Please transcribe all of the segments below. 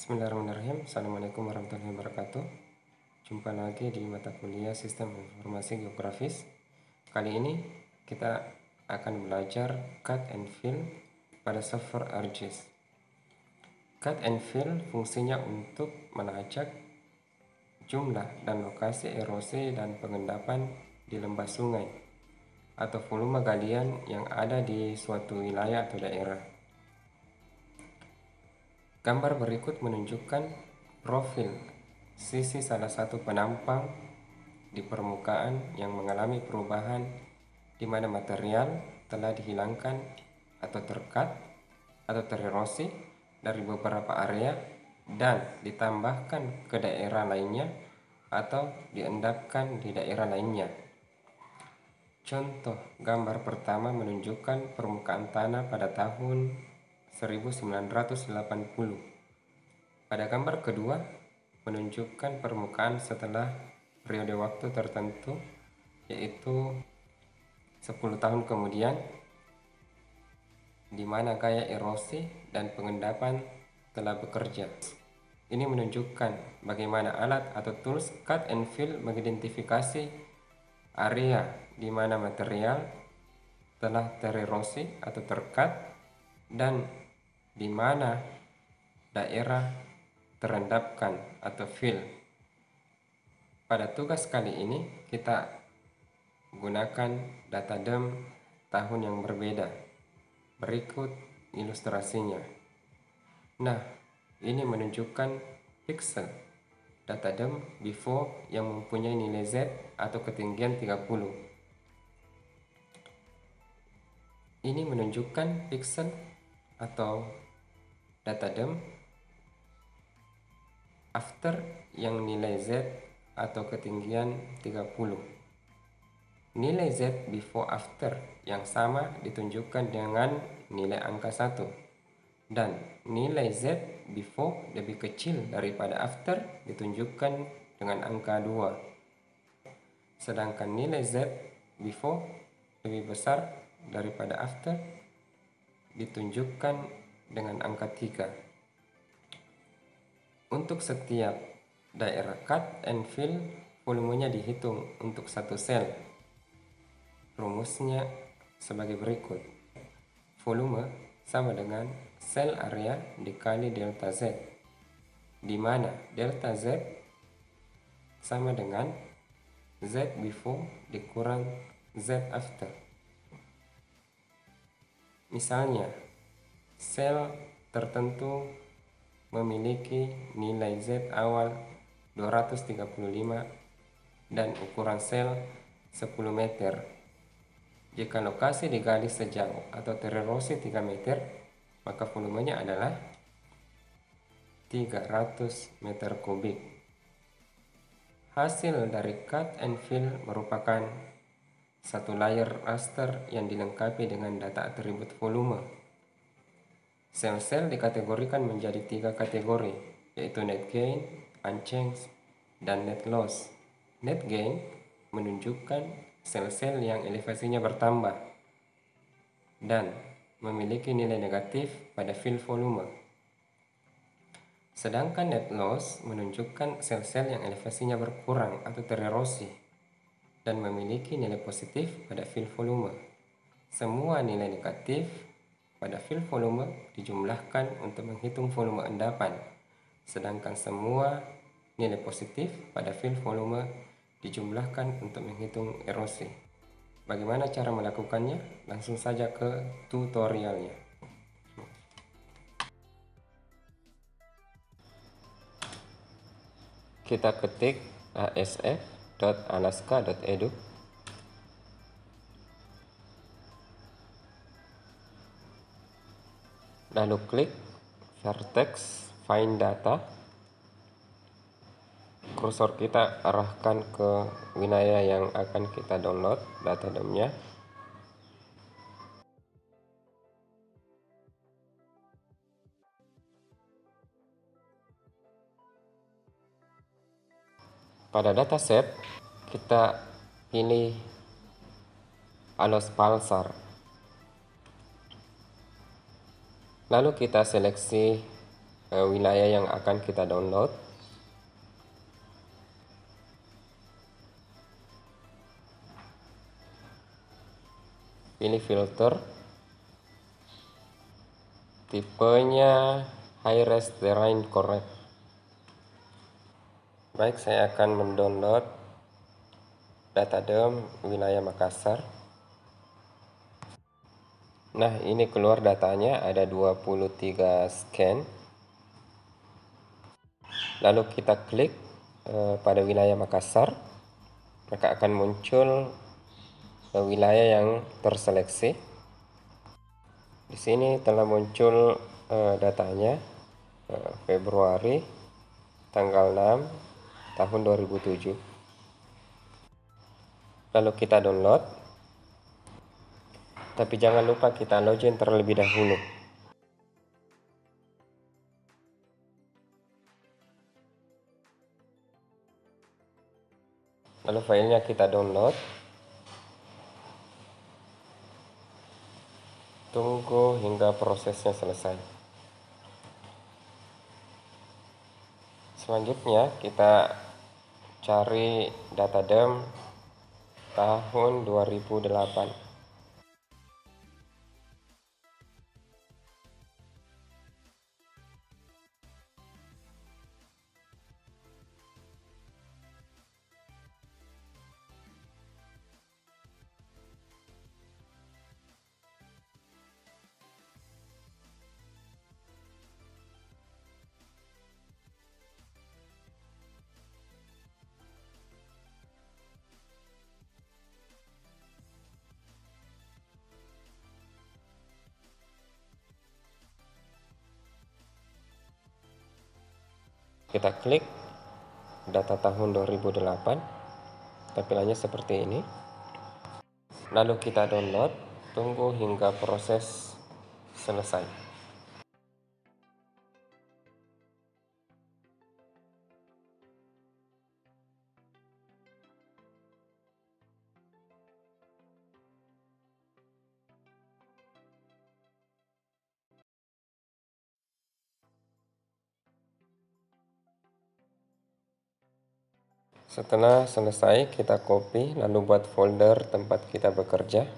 Bismillahirrahmanirrahim. Assalamualaikum warahmatullahi wabarakatuh. Jumpa lagi di mata kuliah Sistem Informasi Geografis. Kali ini kita akan belajar cut and fill pada software ArcGIS. Cut and fill fungsinya untuk melacak jumlah dan lokasi erosi dan pengendapan di lembah sungai atau volume galian yang ada di suatu wilayah atau daerah. Gambar berikut menunjukkan profil sisi salah satu penampang di permukaan yang mengalami perubahan di mana material telah dihilangkan atau terkat atau tererosi dari beberapa area dan ditambahkan ke daerah lainnya atau diendapkan di daerah lainnya. Contoh gambar pertama menunjukkan permukaan tanah pada tahun 1980. Pada gambar kedua menunjukkan permukaan setelah periode waktu tertentu, yaitu 10 tahun kemudian, di mana gaya erosi dan pengendapan telah bekerja. Ini menunjukkan bagaimana alat atau tools cut and fill mengidentifikasi area di mana material telah tererosi atau terkat dan di mana daerah terendapkan atau fill. Pada tugas kali ini kita gunakan data DEM tahun yang berbeda. Berikut ilustrasinya. Nah, ini menunjukkan pixel data DEM before yang mempunyai nilai Z atau ketinggian 30. Ini menunjukkan pixel atau data DEM after yang nilai Z atau ketinggian 30. Nilai Z before after yang sama ditunjukkan dengan nilai angka 1 dan nilai Z before lebih kecil daripada after ditunjukkan dengan angka 2. Sedangkan nilai Z before lebih besar daripada after ditunjukkan dengan angka 3. Untuk setiap daerah cut and fill, volumenya dihitung untuk satu sel. Rumusnya sebagai berikut. Volume sama dengan sel area dikali delta Z, di mana delta Z sama dengan Z before dikurang Z after. Misalnya, sel tertentu memiliki nilai Z awal 235 dan ukuran sel 10 meter. Jika lokasi digali sejauh atau tererosi 3 meter, maka volumenya adalah 300 meter kubik. Hasil dari cut and fill merupakan satu layer raster yang dilengkapi dengan data atribut volume. Sel-sel dikategorikan menjadi 3 kategori, yaitu net gain, unchanged, dan net loss. Net gain menunjukkan sel-sel yang elevasinya bertambah dan memiliki nilai negatif pada fill volume. Sedangkan net loss menunjukkan sel-sel yang elevasinya berkurang atau tererosi dan memiliki nilai positif pada fill volume. Semua nilai negatif pada fill volume dijumlahkan untuk menghitung volume endapan, sedangkan semua nilai positif pada fill volume dijumlahkan untuk menghitung erosi. Bagaimana cara melakukannya? Langsung saja ke tutorialnya. Kita ketik asf.alaska.edu. Lalu klik vertex find data. Kursor kita arahkan ke wilayah yang akan kita download data DEM-nya. Pada dataset kita pilih Alos Pulsar. Lalu kita seleksi wilayah yang akan kita download. Pilih filter, tipenya high res terrain correct. Baik, saya akan mendownload data DOM wilayah Makassar. Nah, ini keluar datanya, ada 23 scan. Lalu kita klik pada wilayah Makassar, maka akan muncul wilayah yang terseleksi. Di sini telah muncul datanya, Februari tanggal 6 tahun 2007. Lalu kita download, tapi jangan lupa kita login terlebih dahulu. Lalu filenya kita download, tunggu hingga prosesnya selesai. Selanjutnya kita cari data DOM tahun 2008. Kita klik data tahun 2008, tampilannya seperti ini. Lalu kita download, tunggu hingga proses selesai. Setelah selesai, kita copy lalu buat folder tempat kita bekerja.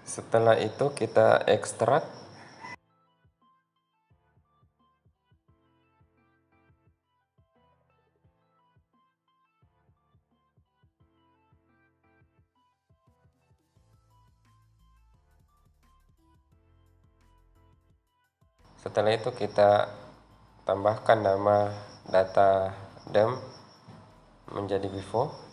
Setelah itu kita ekstrak. Setelah itu kita tambahkan nama data DOM menjadi Vivo.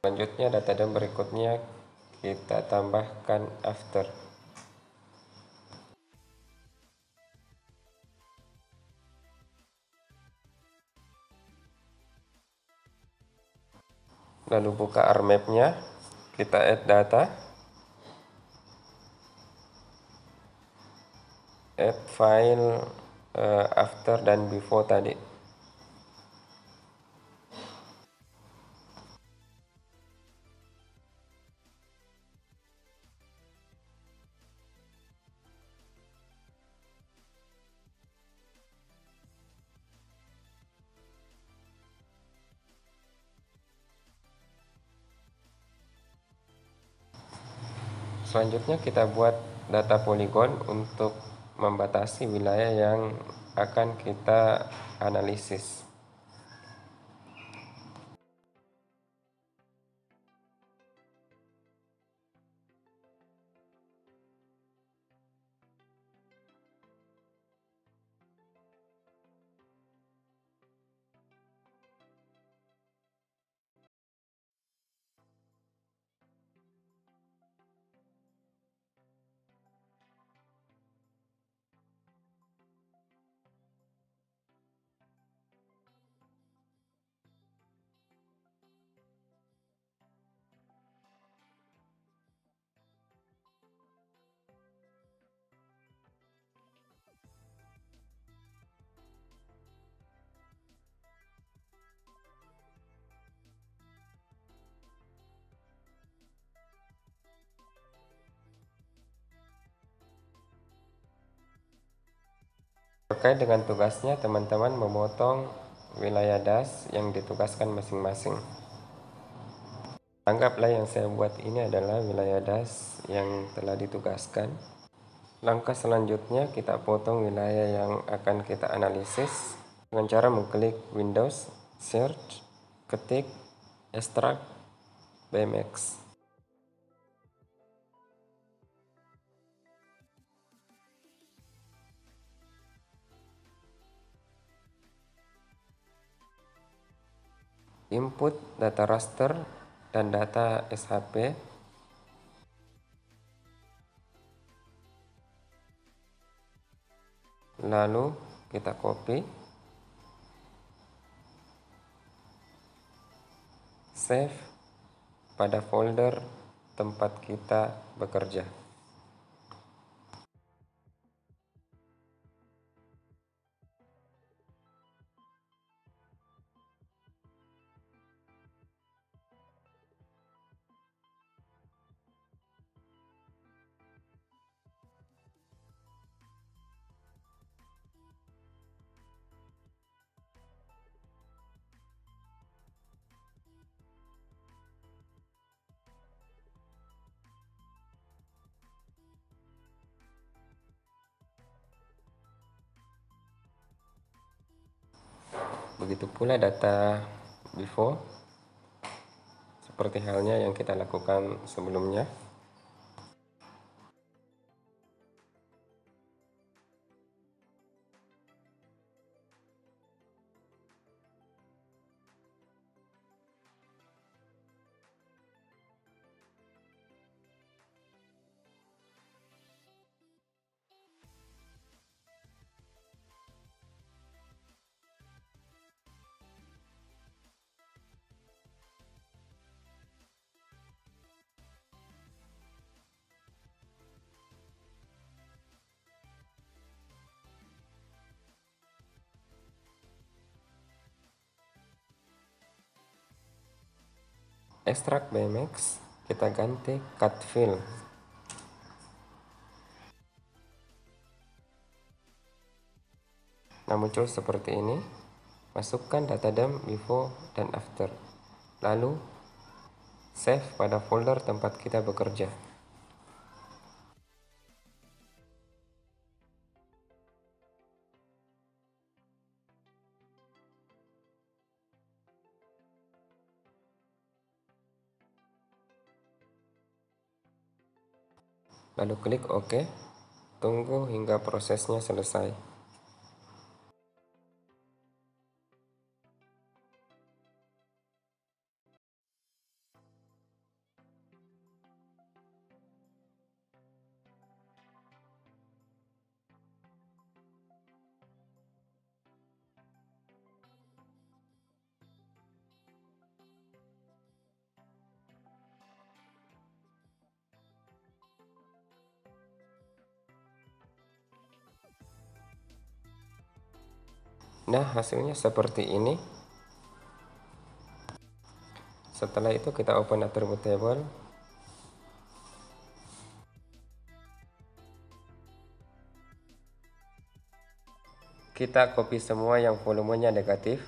Selanjutnya data dump berikutnya kita tambahkan after. Lalu buka RMap-nya, kita add data, add file after dan before tadi. Selanjutnya kita buat data poligon untuk membatasi wilayah yang akan kita analisis. Terkait dengan tugasnya, teman-teman memotong wilayah das yang ditugaskan masing-masing. Anggaplah yang saya buat ini adalah wilayah das yang telah ditugaskan. Langkah selanjutnya kita potong wilayah yang akan kita analisis dengan cara mengklik Windows, Search, ketik Extract BMX. Input data raster dan data SHP. Lalu kita copy, save pada folder tempat kita bekerja. Begitu pula data before, seperti halnya yang kita lakukan sebelumnya. Extract BMX kita ganti cut fill. Nah, muncul seperti ini. Masukkan data dump before dan after. Lalu save pada folder tempat kita bekerja. Lalu klik OK. Tunggu hingga prosesnya selesai. Nah, hasilnya seperti ini. Setelah itu kita open attribute table. Kita copy semua yang volumenya negatif.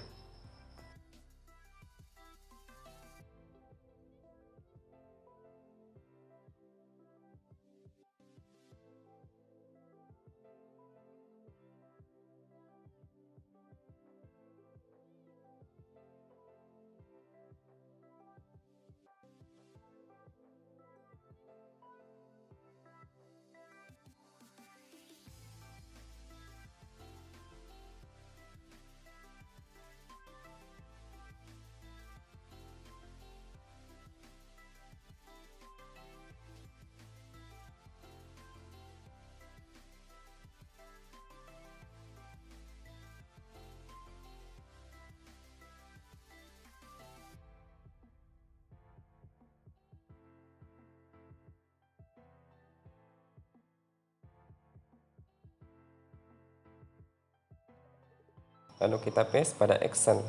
Lalu kita paste pada Excel.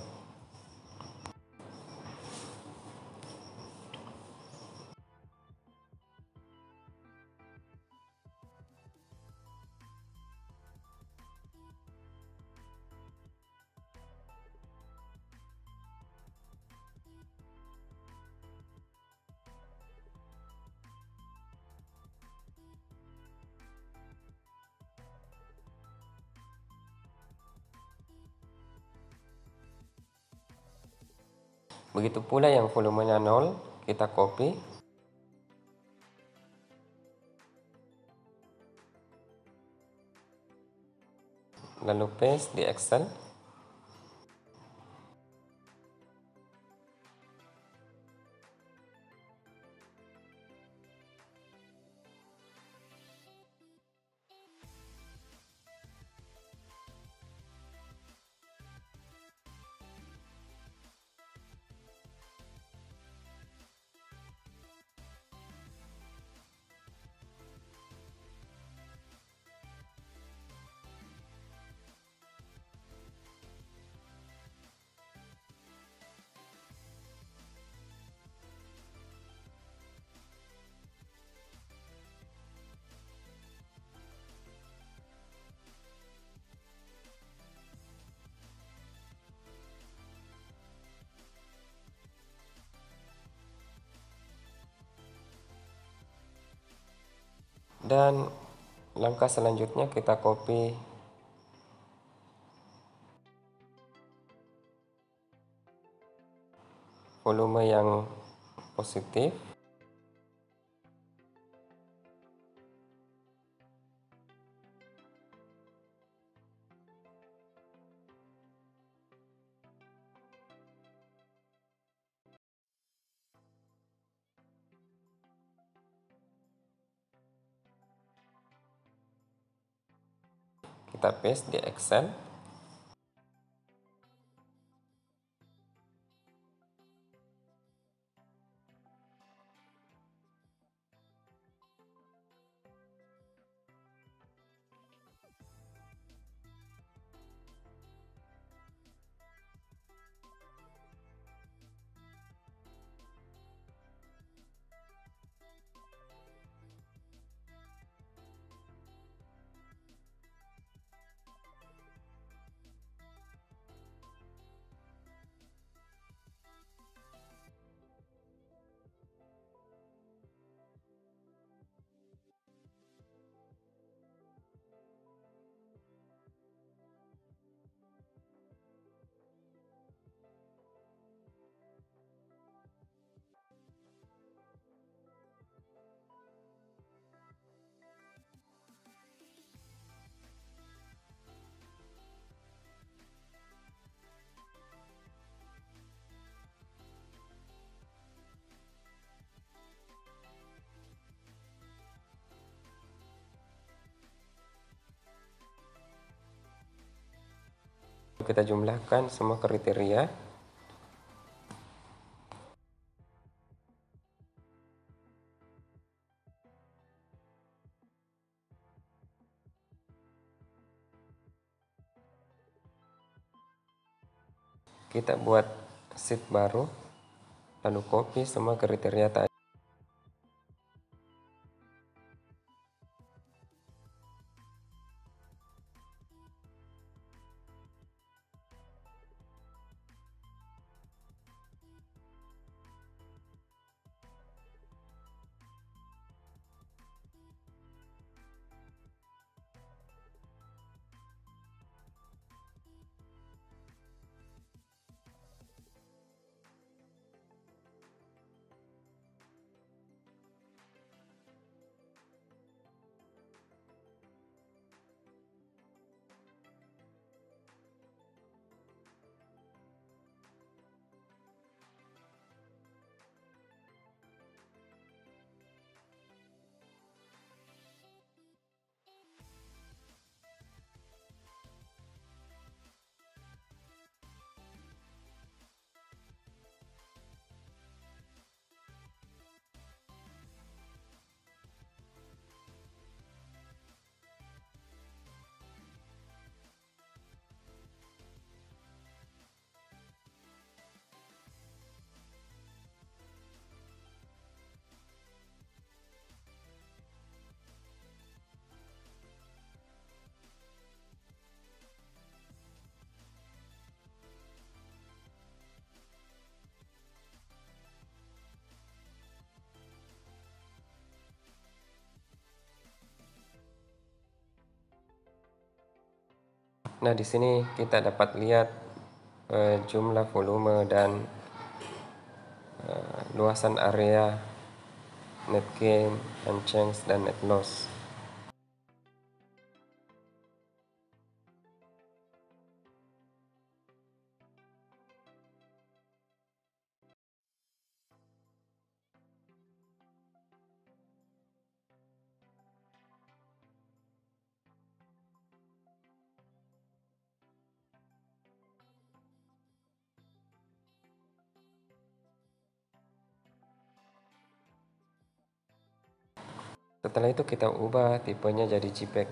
Begitu pula yang volumenya 0, kita copy. Lalu paste di Excel. Dan langkah selanjutnya kita copy volume yang positif. Kita paste di Excel. Kita jumlahkan semua kriteria. kita buat sheet baru, lalu copy semua kriteria tadi. Nah, di sini kita dapat lihat jumlah volume dan luasan area net gain, unchanged, dan net loss. Setelah itu kita ubah tipenya jadi JPEG.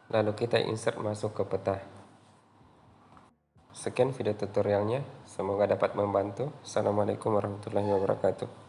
Lalu kita insert masuk ke peta. Sekian video tutorialnya, semoga dapat membantu. Assalamualaikum warahmatullahi wabarakatuh.